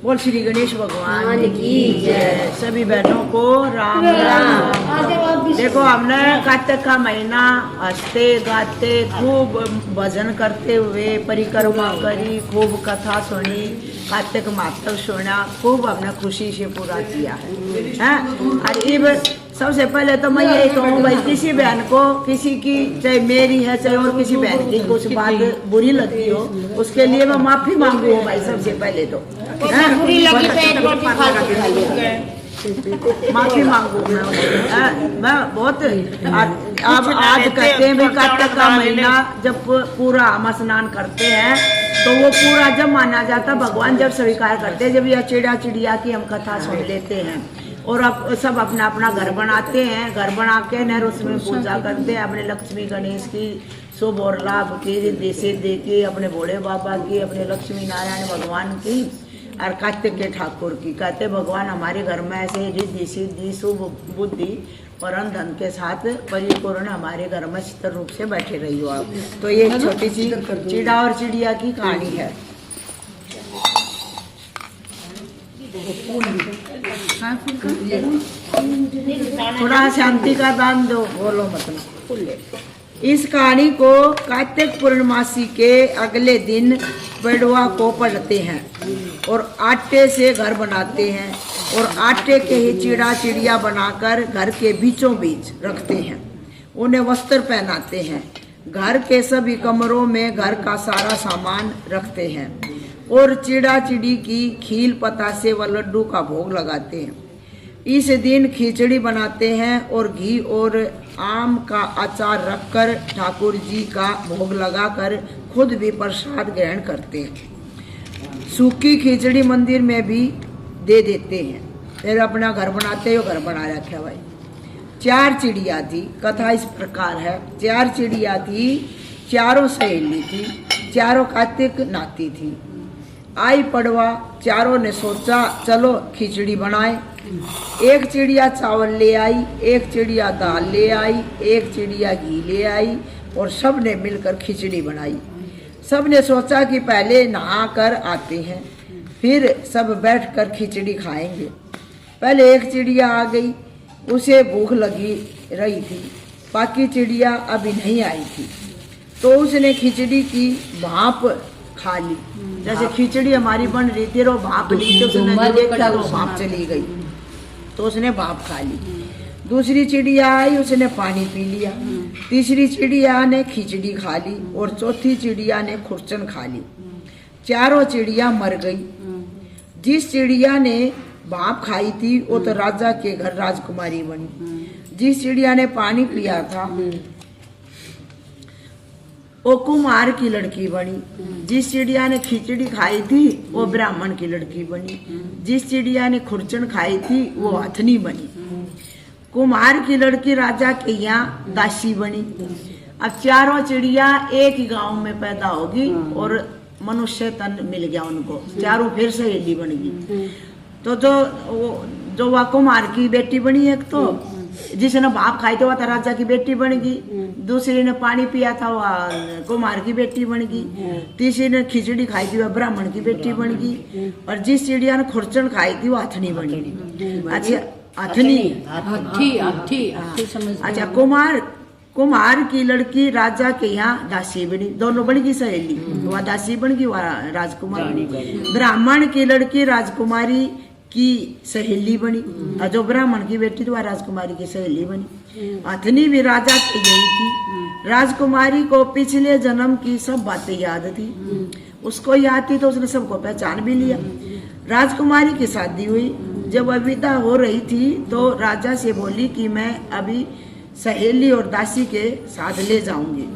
बोल श्री गणेश भगवान की जय। सभी बहनों को राम राम। देखो हमने कार्तिक का महीना हंसते गाते खूब भजन करते हुए परिक्रमा करी, खूब कथा सुनी, कार्तिक मातक सुना, खूब हमने खुशी से पूरा किया है। और अब सबसे पहले तो मैं यही कहूँ भाई, किसी बहन को किसी की चाहे मेरी है चाहे और किसी बहन की कुछ बात बुरी लगती हो, उसके लिए मैं माफी मांगू भाई। सबसे पहले तो बुरी लगी माफी मांगू मैं बहुत। अब आज कहते हैं भी कार्तिक का महीना जब पूरा हम स्नान करते हैं तो वो पूरा जब माना जाता, भगवान जब स्वीकार करते हैं, जब यह चिड़िया की हम कथा सुन लेते हैं और अब सब अपना अपना घर बनाते हैं, घर बना के न उसमें पूजा करते हैं अपने लक्ष्मी गणेश की शुभ और लाभ की, रिद्धि सिद्धि की, अपने भोले बाबा की, अपने लक्ष्मी नारायण भगवान की और कार्तिक के ठाकुर की। कहते भगवान हमारे घर में ऐसे रिद्धि सिद्धि शुभ बुद्धि परम धन के साथ परिपूर्ण हमारे घर में चित्र रूप से बैठे रही हो आप। तो ये छोटी सी चिड़ा और चिड़िया की कहानी है। थोड़ा शांति का दान दो, बोलो मतलब। इस कहानी को कार्तिक पूर्णमासी के अगले दिन बेड़वा को पढ़ते हैं और आटे से घर बनाते हैं और आटे के ही चिड़ा चिड़िया बनाकर घर के बीचों बीच रखते हैं। उन्हें वस्त्र पहनाते हैं, घर के सभी कमरों में घर का सारा सामान रखते हैं और चिड़ा चिड़ी की खील पतासे व लड्डू का भोग लगाते हैं। इस दिन खिचड़ी बनाते हैं और घी और आम का अचार रखकर ठाकुर जी का भोग लगाकर खुद भी प्रसाद ग्रहण करते हैं। सूखी खिचड़ी मंदिर में भी दे देते हैं। फिर अपना घर बनाते हो, घर बना रखा भाई। 4 चिड़िया थी। कथा इस प्रकार है, 4 चिड़िया थी, चारों सहेली थी, चारों कार्तिक नाती थी। आई पड़वा, चारों ने सोचा चलो खिचड़ी बनाए। एक चिड़िया चावल ले आई, एक चिड़िया दाल ले आई, एक चिड़िया घी ले आई और सब ने मिलकर खिचड़ी बनाई। सब ने सोचा कि पहले नहा कर आते हैं, फिर सब बैठकर खिचड़ी खाएंगे। पहले एक चिड़िया आ गई, उसे भूख लगी रही थी, बाकी चिड़िया अभी नहीं आई थी, तो उसने खिचड़ी की भाप खा ली। जैसे खिचड़ी हमारी बन रही थी और भाप ली तो उसने देखा तो भाप चली गई, तो उसने भाप खा ली। दूसरी चिड़िया आई, उसने पानी पी लिया। तीसरी चिड़िया ने खिचड़ी खा ली और चौथी चिड़िया ने खुरचन खा ली। चारों चिड़िया मर गई। जिस चिड़िया ने भाप खाई थी वो तो राजा के घर राजकुमारी बनी। जिस चिड़िया ने पानी पिया था वो कुम्हार की लड़की बनी। जिस चिड़िया ने खिचड़ी खाई थी वो ब्राह्मण की लड़की बनी। जिस चिड़िया ने खुरचन खाई थी वो हथनी बनी। कुम्हार की लड़की राजा के यहाँ दासी बनी। अब चारों चिड़िया एक ही गांव में पैदा होगी और मनुष्य तन मिल गया उनको, चारों फिर सहेली बन गई। तो जो वह कुम्हार की बेटी बनी, एक तो जिसने भाप खाई थी वह तो राजा की बेटी बन गई। दूसरी ने पानी पिया था वह कुम्हार की बेटी बन गई। तीसरी ने खिचड़ी खाई थी वह ब्राह्मण की बेटी बन गई और जिस चिड़िया ने खुरचन खाई थी वह हथनी बन गई। अच्छा हथनी, अच्छा कुम्हार की लड़की राजा के यहाँ दासी बनी, दोनों बन गई सहेली। वह दासी बन गई, वह राजकुमारी। ब्राह्मण की लड़की राजकुमारी की सहेली बनी और जो ब्राह्मण की बेटी थी वह राजकुमारी की सहेली बनी। हथनी भी राजा की गई थी। राजकुमारी को पिछले जन्म की सब बातें याद थी, उसको याद थी तो उसने सबको पहचान भी लिया। राजकुमारी की शादी हुई। जब विदा हो रही थी तो राजा से बोली कि मैं अभी सहेली और दासी के साथ ले जाऊंगी,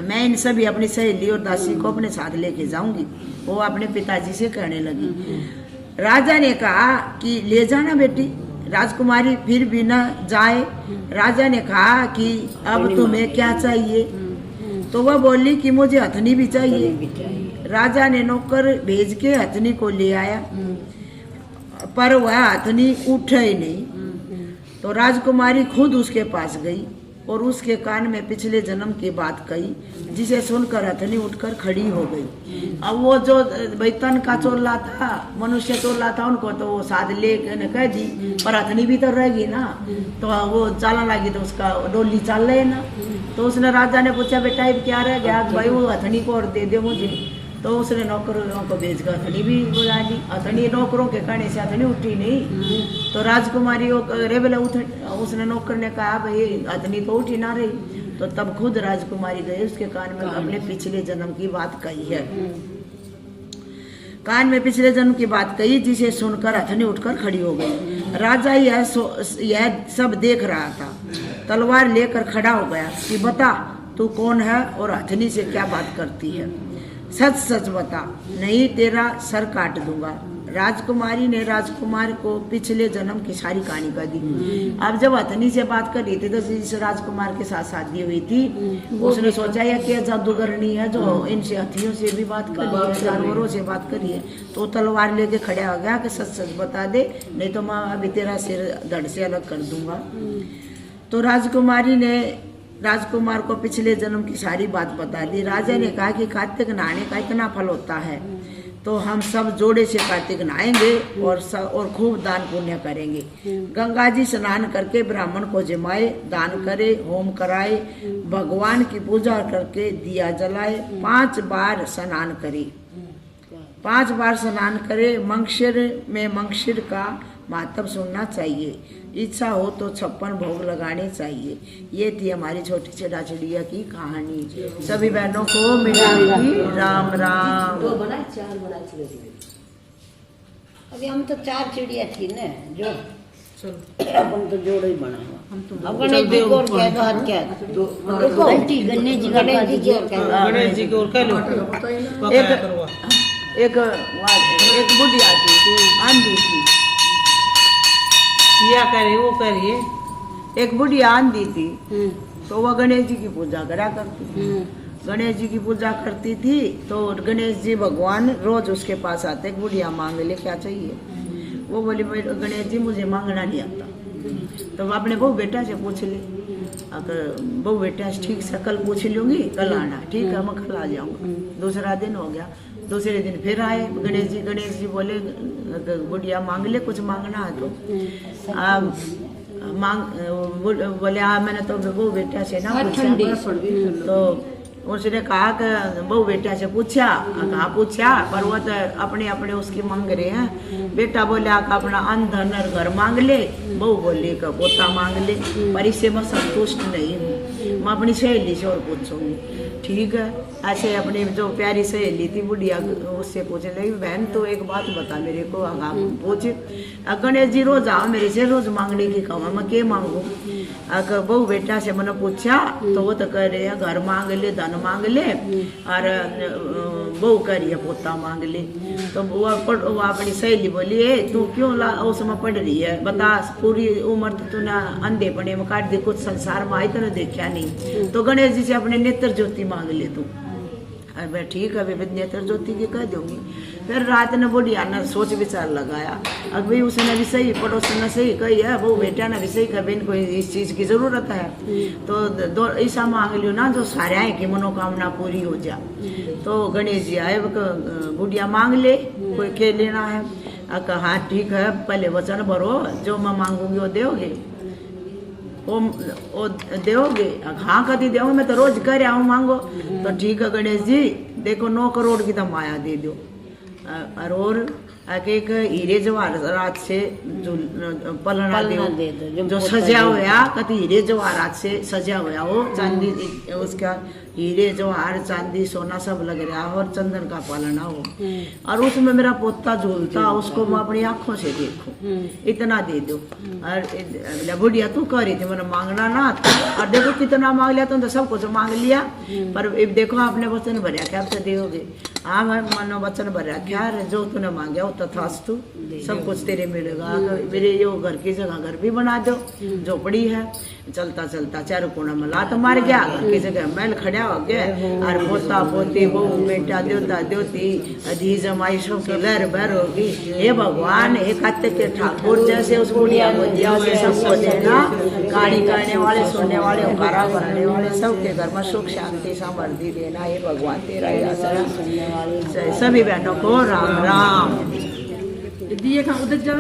मैं इन सभी अपनी सहेली और दासी को अपने साथ लेके जाऊंगी। वो अपने पिताजी से कहने लगी। राजा ने कहा कि ले जाना बेटी। राजकुमारी फिर भी न जाए। राजा ने कहा कि अब तुम्हें क्या चाहिए, तो वह बोली कि मुझे हथनी भी चाहिए। राजा ने नौकर भेज के हथनी को ले आया, पर वह हथनी उठे ही नहीं। तो राजकुमारी खुद उसके पास गई और उसके कान में पिछले जन्म की बात कही, जिसे सुनकर हथनी उठकर खड़ी हो गई। अब वो जो भाई तन का चोला था, मनुष्य चोला था, उनको तो वो साध ले कह दी, पर हथनी भी तो रहेगी ना, तो वो चालने लगी तो उसका डोली चाल रहे ना। तो उसने राजा ने पूछा बेटा ये क्या रह गया, भाई वो हथनी को और दे दे मुझे। तो उसने नौकरों को भेज कर हथनी भी बुला ली। हथनी नौकरों के कहने से हथनी उठी नहीं, तो राजकुमारी रे बोले उसने नौकर ने कहा भाई हथनी तो उठी ना रही। तो तब खुद राजकुमारी गई, उसके कान में अपने पिछले जन्म की बात कही है। कान में पिछले जन्म की बात कही, जिसे सुनकर हथनी उठकर खड़ी हो गई। राजा यह सब देख रहा था, तलवार लेकर खड़ा हो गया कि बता तू कौन है और हथनी से क्या बात करती है, सच सच बता, नहीं तेरा सर काट दूंगा। राजकुमारी ने राजकुमार को पिछले जन्म की सारी कहानी कर दी। अब जब हथनी से बात कर रही थी तो जिस राजकुमार के साथ शादी हुई थी, उसने सोचा यह क्या जादूगरनी है जो इनसे हथियों से भी बात कर रही है, जानवरों से बात कर रही है। तो तलवार लेके खड़ा हो गया कि सच सच बता दे, नहीं तो मैं अभी तेरा सिर धड़ से अलग कर दूंगा। तो राजकुमारी ने राजकुमार को पिछले जन्म की सारी बात बता दी। राजा ने कहा कि कार्तिक नहाने का इतना फल होता है, तो हम सब जोड़े से कार्तिक नहाएंगे और खूब दान पुण्य करेंगे। गंगा जी स्नान करके ब्राह्मण को जमाए, दान करे, होम कराए, भगवान की पूजा करके दिया जलाए, 5 बार स्नान करे, 5 बार स्नान करे। मंगशिर में मंगशिर का महत्व सुनना चाहिए, इच्छा हो तो 56 भोग लगाने चाहिए। ये थी हमारी छोटी सी डाचड़िया की कहानी। सभी बहनों को मिठाई राम राम। अभी हम तो 4 चिड़िया थी ना, जो अपन तो जोड़ो ही बना हुआ। अब गणेश जी को और क्या तो हाथ क्या गणेश जी का गणेश जी की और कह लो। एक बुढ़िया थी, आंधी थी, क्या करे वो करिए। एक बुढ़िया आंधी थी, तो वह गणेश जी की पूजा करा करती थी। गणेश जी की पूजा करती थी तो गणेश जी भगवान रोज उसके पास आते, बुढ़िया मांग ले क्या चाहिए। वो बोली गणेश जी मुझे मांगना नहीं आता। तो अपने बहू बेटा से पूछ ले, अगर बहू बेटा ठीक से कल पूछ लूंगी, कल आना, ठीक है मैं कल आ जाऊंगा। दूसरा दिन हो गया, दूसरे दिन फिर आए गणेश जी बोले बुढ़िया मांग ले, कुछ मांगना है तो मांग। बोले हाँ मैंने तो बहू बेटा से ना पूछा। तो उसने कहा कि बहू बेटा से पूछा, कहाँ पूछा, पर वो तो अपने अपने उसकी मांग रहे हैं। बेटा बोले अपना अन्न धन और घर मांग ले, बहू बोली का पोता मांग ले, पर इससे मैं संतुष्ट नहीं हूँ, मैं अपनी सहेली से और पूछूंगी। ठीक है, ऐसे अपनी जो प्यारी सहेली थी बुढ़िया, उससे पूछने लगी बहन तो एक बात बता मेरे को, पूछ। गणेश जी रोज आओ मेरे से, रोज मांगने की कहा मैं क्या मांगू। अगर बहू बेटा से मैंने पूछा तो वो तो कह रहे हैं घर मांग ले, धन मांग ले, और बहू कह रही है पोता मांग ले। तो वो अपनी सहेली बोली तू क्यों उसमें पढ़ रही है, बता पूरी उम्र तो तूने अंधे पने में काट दी, कुछ संसार में आई तो देखा नहीं। तो गणेश जी से अपने नेत्र ज्योति मांग ले तू। अरे ठीक है अभी नेत्र ज्योति की कह दूंगी। फिर रात ने बुढ़िया ने सोच विचार लगाया, अब भाई उसने भी सही, पड़ोसी ने सही कही है, वो बेटा ने भी सही कहा इनको इस चीज की जरूरत है, तो 2 ऐसा मांग लियो ना जो सारे की मनोकामना पूरी हो जाए। तो गणेश जी आए, बुढ़िया मांग ले, कोई के लेना है। हाँ ठीक है पहले वचन भरो, जो मैं मांगूंगी वो दोगे, वो दोगे। हाँ कभी दोगे, मैं तो रोज कर आऊँ मांगो। तो ठीक है गणेश जी देखो 9 करोड़ की तो माया दे दो, और एक हीरे जवाहरात से जो पलना दे जो सजा हुआ, कति हीरे जवाहरात से सजा हुआ हो, चांदी उसका हीरे जवाहर चांदी सोना सब लग रहा हो, और चंदन का पलना हो, और उसमें मेरा पोता झूलता, उसको मैं अपनी आंखों से देखूं, इतना दे दो। और बुढ़िया तू कह रही थी मैंने मांगना ना, और देखो कितना मांग लिया तुम तो सब कुछ मांग लिया, पर देखो आपने वचन भरिया क्या तो दोगे। हाँ मैं मनो वचन भर रखा है, जो तूने मांगा वो तथास्तु, सब कुछ तेरे मिलेगा। मेरे यो घर की जगह घर भी बना दो, झोपड़ी है, चलता चलता चारों कोना में लात मार गया, घर की जगह महल खड़ा हो गया, और पोता पोती बहू बेटा देवता देवती अधी जमाई सब की लहर बहर होगी। हे भगवान, हे काते के ठाकुर जैसे उस बुढ़िया को दिया से सबको देना, कहानी करने वाले सुनने वाले उकारा भरने वाले सबके घर में सुख शांति समृद्धि देना। हे भगवान तेरा ही आसरा। सभी बहनों को राम राम। दिए का उधर जल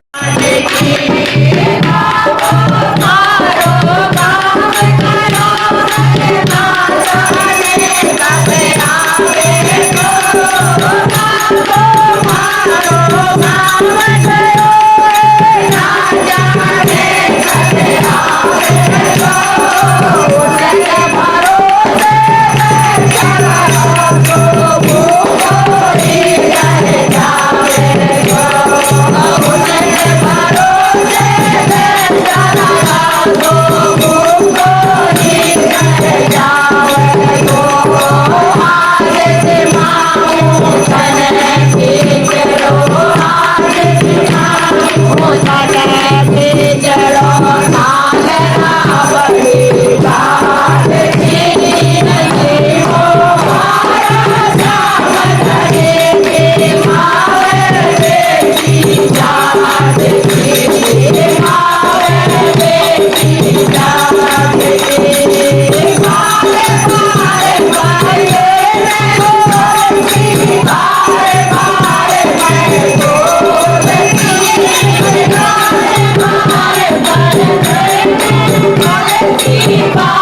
Bye.